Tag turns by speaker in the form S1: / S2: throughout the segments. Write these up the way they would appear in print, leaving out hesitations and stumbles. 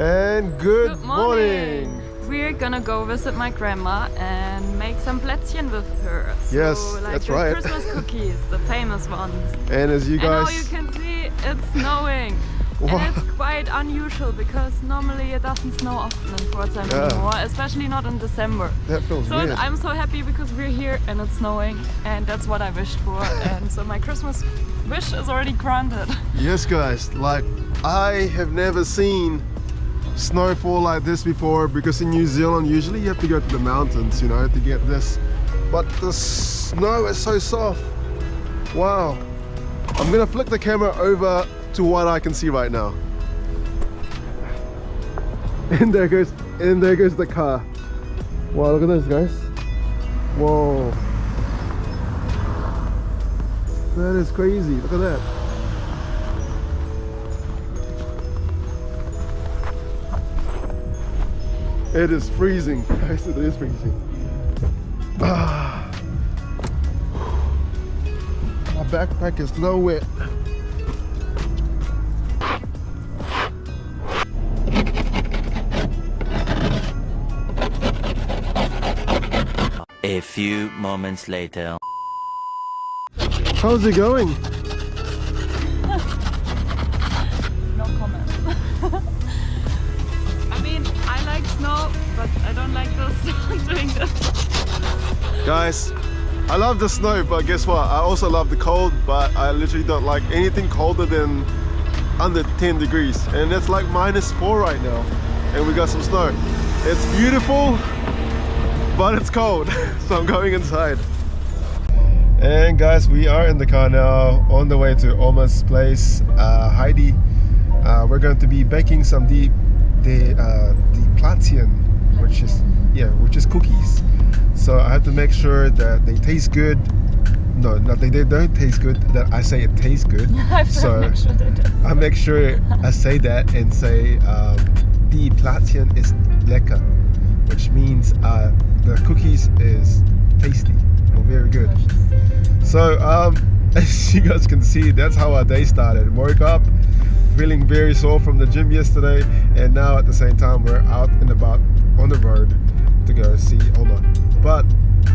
S1: And good morning.
S2: We're gonna go visit my grandma and make some plätzchen with her. So,
S1: Yes,
S2: like
S1: that's
S2: the
S1: right.
S2: Christmas cookies, the famous ones.
S1: And as you
S2: And now
S1: guys...
S2: you can see it's snowing.
S1: Wow.
S2: And it's quite unusual because normally it doesn't snow often in Pforzheim anymore, especially not in December.
S1: That feels
S2: so
S1: weird.
S2: I'm so happy because we're here and it's snowing, and that's what I wished for. And so my Christmas wish is already granted.
S1: Yes guys, like I have never seen snowfall like this before, because in New Zealand usually you have to go to the mountains, you know, to get this. But the snow is so soft. Wow. I'm gonna flick the camera over to what I can see right now. And there goes the car. Wow, look at this guys. Whoa. That is crazy, look at that. It is freezing, guys, it is freezing. Ah. My backpack is no wet.
S3: A few moments later.
S1: How's it going?
S2: No comment. I mean, I like snow, but I don't like this doing this.
S1: Guys, I love the snow, but guess what? I also love the cold, but I literally don't like anything colder than under 10 degrees. And it's like -4 right now. And we got some snow. It's beautiful, but it's cold. So I'm going inside. And guys, we are in the car now on the way to Oma's place, Heidi. We're going to be baking some plätzchen, which is cookies. So I have to make sure that they taste good. No, they don't taste good. That I say it tastes good. So I make sure I say that and say the plätzchen is lecker, which means the cookies is tasty or very good. So as you guys can see, that's how our day started. Woke up feeling very sore from the gym yesterday, and now at the same time we're out and about on the road to go see Oma. But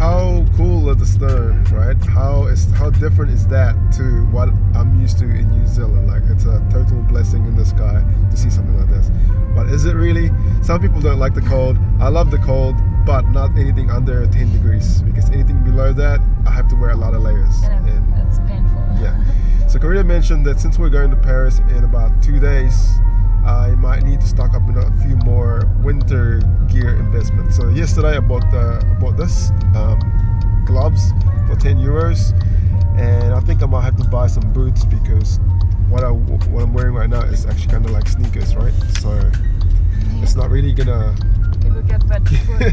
S1: how cool is the snow, right? How different is that to what I'm used to in New Zealand? Like, it's a total blessing in the sky to see something like this. But is it really? Some people don't like the cold. I love the cold, but not anything under 10 degrees, because anything below that I have to wear a lot of layers.
S2: And it's painful.
S1: Yeah. So Karina mentioned that since we're going to Paris in about 2 days, I might need to stock up on a few more winter gear investments. So yesterday I bought this gloves for 10 euros, and I think I might have to buy some boots, because what I'm wearing right now is actually kind of like sneakers, right? So it's not really gonna...
S2: You will get wet before.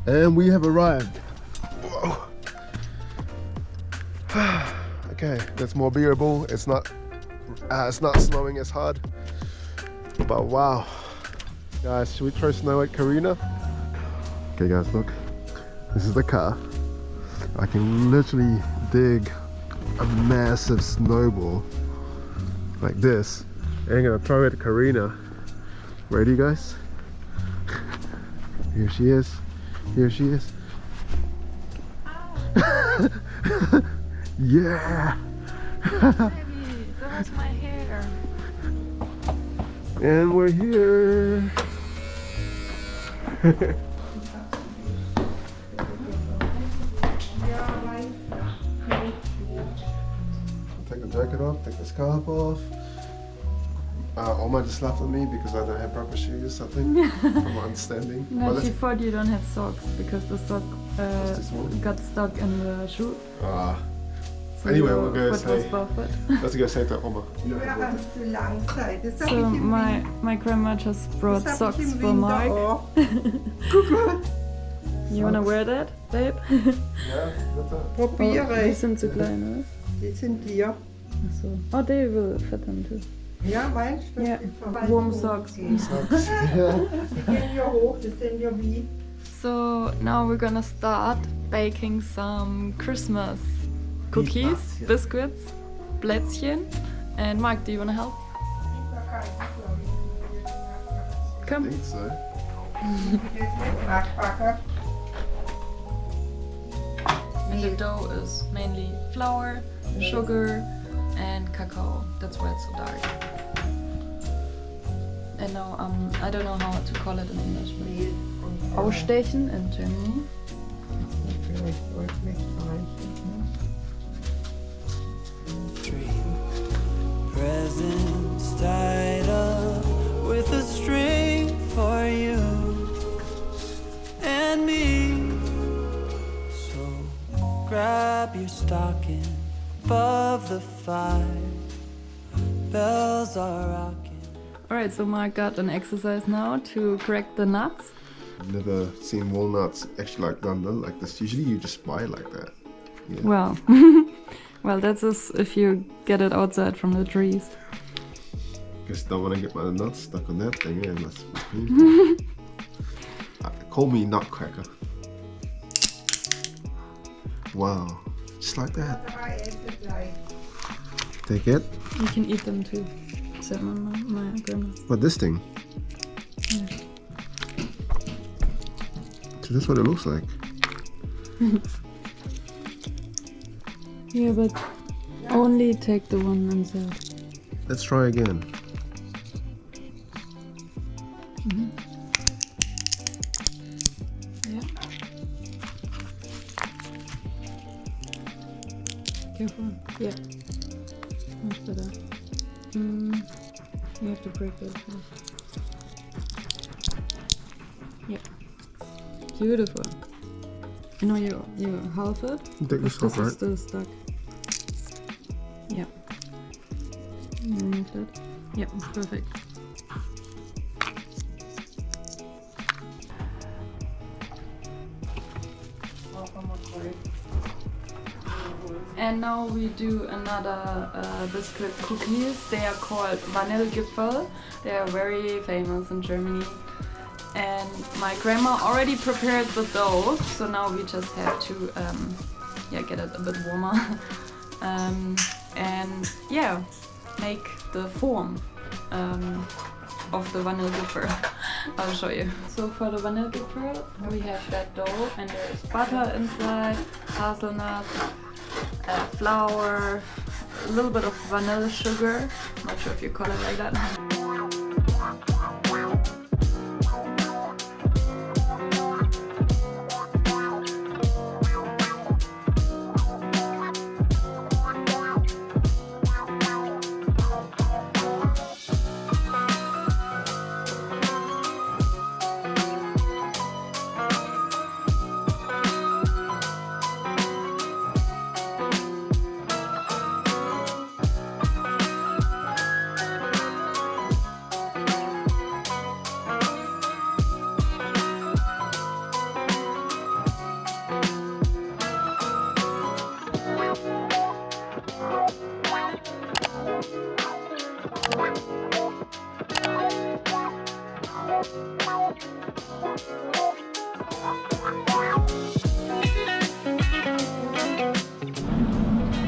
S1: And we have arrived. Whoa. Okay, that's more bearable. It's not snowing as hard, but wow. Guys, should we try snow at Karina? Okay guys, look, this is the car. I can literally dig a massive snowball like this, and I'm gonna throw it at Karina. Ready guys? Here she is, here she is. Yeah.
S2: That was my hair.
S1: And we're here. Take the jacket off, take the scarf off. Oma just laughed at me because I don't have proper shoes, I think, from my understanding.
S2: No, she thought you don't have socks because the sock got stuck in the shoe.
S1: So anyway, we'll go say. Let's go say to Oma.
S2: So my grandma just brought socks for Mark. You wanna wear that, babe?
S1: Ja, bitte.
S4: Probiere.
S2: Die sind zu klein, oder?
S4: Die sind dir.
S2: Achso. Oh, they will fit them too.
S4: Ja, meinst du?
S2: Yeah, warm socks.
S4: Die gehen ja hoch, das sind ja wie.
S2: So now we're gonna start baking some Christmas cookies, biscuits, plätzchen. And Mark, do you wanna help?
S1: I
S2: Come.
S1: think so.
S2: And the dough is mainly flour, sugar, and cacao. That's why it's so dark. And now I don't know how to call it in English. But Ausstechen in Germany.
S5: Presents tied up with a string for you and me. So grab your stocking above the fire. Bells are rocking.
S2: Alright, so Mark got an exercise now to crack the nuts.
S1: I've never seen walnuts actually like done like this. Usually you just buy it like that. Yeah.
S2: Well, well, that's if you get it outside from the trees.
S1: Just don't want to get my nuts stuck on that thing. Yeah, that's painful. Call me nutcracker. Wow, just like that. Take it.
S2: You can eat them too. Said my grandma.
S1: What, this thing?
S2: Yeah.
S1: So that's what it looks like.
S2: Yeah, but only take the one inside.
S1: Let's try again.
S2: Yeah. Careful. Yeah. Much better. You have to break it first. Yeah. Beautiful. You know you half it.
S1: Take this
S2: This
S1: off,
S2: is
S1: right?
S2: still stuck. Yeah. You remove that. Yep, perfect. And now we do another biscuit cookies. They are called Vanillegipfel. They are very famous in Germany. And my grandma already prepared the dough, so now we just have to get it a bit warmer. And yeah, make the form of the Vanillegipfel. I'll show you. So for the Vanillegipfel, we have that dough, and there's butter inside, hazelnuts, flour, a little bit of vanilla sugar. Not sure if you call it like that.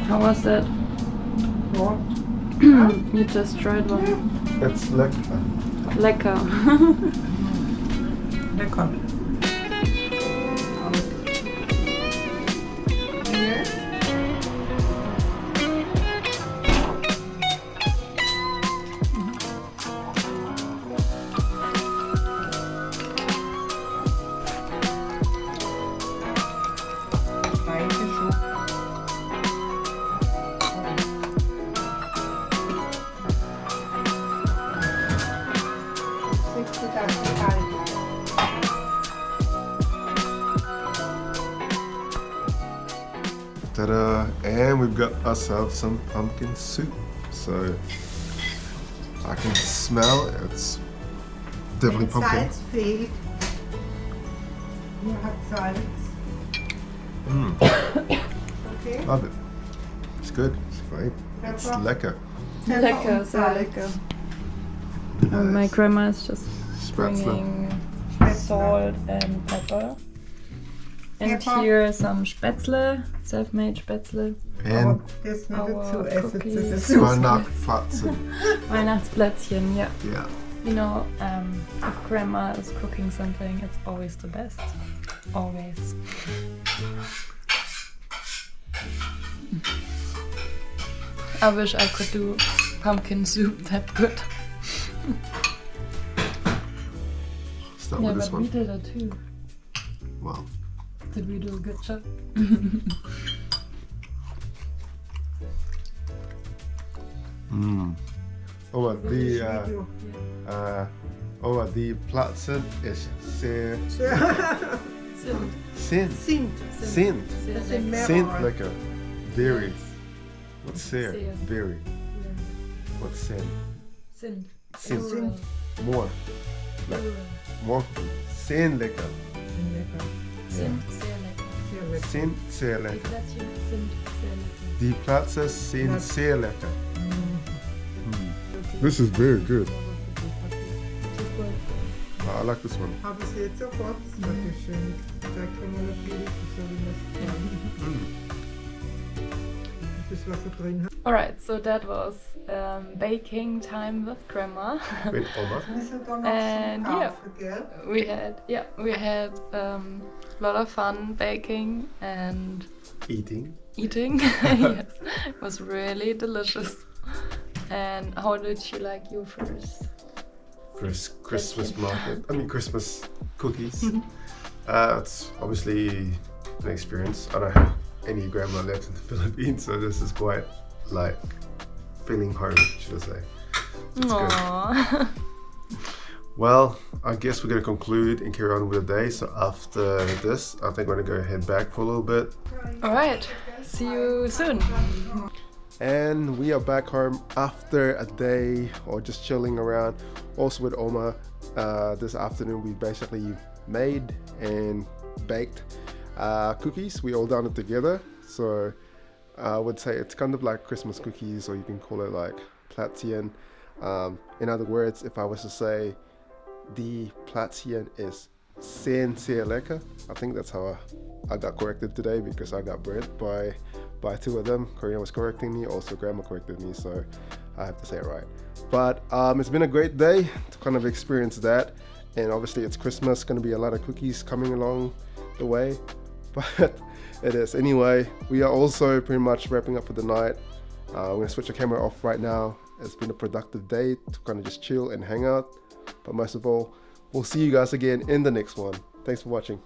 S2: How was that?
S4: What?
S2: You just tried one.
S1: That's lecker.
S2: Lecker.
S4: Lecker.
S1: Ta-da! And we've got ourselves some pumpkin soup. So I can smell it's definitely pumpkin.
S4: Salz fehlt. Ihr habt Salz. Okay.
S1: Love it. It's good. It's great. It's lecker.
S2: Lecker, sehr lecker. And my grandma is just
S1: Spätzle.
S2: bringing salt and pepper. And
S4: Pepper.
S2: here some Spätzle, self-made Spätzle.
S1: And
S4: Das nicht
S2: Our
S4: dazu essen.
S2: cookies.
S4: Das ist
S1: Weihnachtsplätzchen.
S2: Weihnachtsplätzchen, yeah.
S1: Yeah.
S2: You know, if grandma is cooking something, it's always the best. Always. I wish I could do pumpkin soup that good.
S1: Start
S2: Yeah,
S1: with this
S2: but
S1: one.
S2: we did it too.
S1: Wow.
S2: Did we do a good job?
S1: The platsen is Sehr
S2: Sind.
S1: Sehr Lecker. Very. What's Sehr?
S2: Sehr.
S1: Very. What's Sind?
S2: Sind.
S1: Sind. More.
S2: Plural.
S1: More. Sehr Lecker.
S2: Sind sehr lecker.
S1: Sind Sehr
S2: Die
S1: Lecker.
S2: Plätzchen sind sehr lecker.
S1: Die Plätze sind sehr lecker. This is very good. I like this one.
S4: Habe ich jetzt sofort. Das ist schön. Da kann man natürlich so wie das was da drin hat.
S2: Alright, so that was baking time with grandma.
S1: With Oma.
S4: Müssen da noch
S2: And
S4: zum
S2: yeah.
S4: kaufen, gell?
S2: we had a lot of fun baking and
S1: Eating.
S2: eating. Yes, it was really delicious. And how did you like your first?
S1: First Christmas market. I mean Christmas cookies. It's obviously an experience. I don't have any grandma left in the Philippines, so this is quite like feeling home, should I say. It's good.
S2: Aww.
S1: Well, I guess we're gonna conclude and carry on with the day. So after this, I think we're gonna go head back for a little bit.
S2: Alright, see you soon.
S1: And we are back home after a day or just chilling around. Also with Oma, this afternoon we basically made and baked cookies. We all done it together. So I would say it's kind of like Christmas cookies, or you can call it like Plätzchen. In other words, if I was to say the Plätzchen is Sehr Lecker, I think that's how I got corrected today, because I got burnt by two of them. Korean was correcting me, also grandma corrected me, so I have to say it right. But it's been a great day to kind of experience that, and obviously it's Christmas, going to be a lot of cookies coming along the way, but it is. Anyway, we are also pretty much wrapping up for the night. I'm going to switch the camera off right now. It's been a productive day to kind of just chill and hang out, but most of all, we'll see you guys again in the next one. Thanks for watching.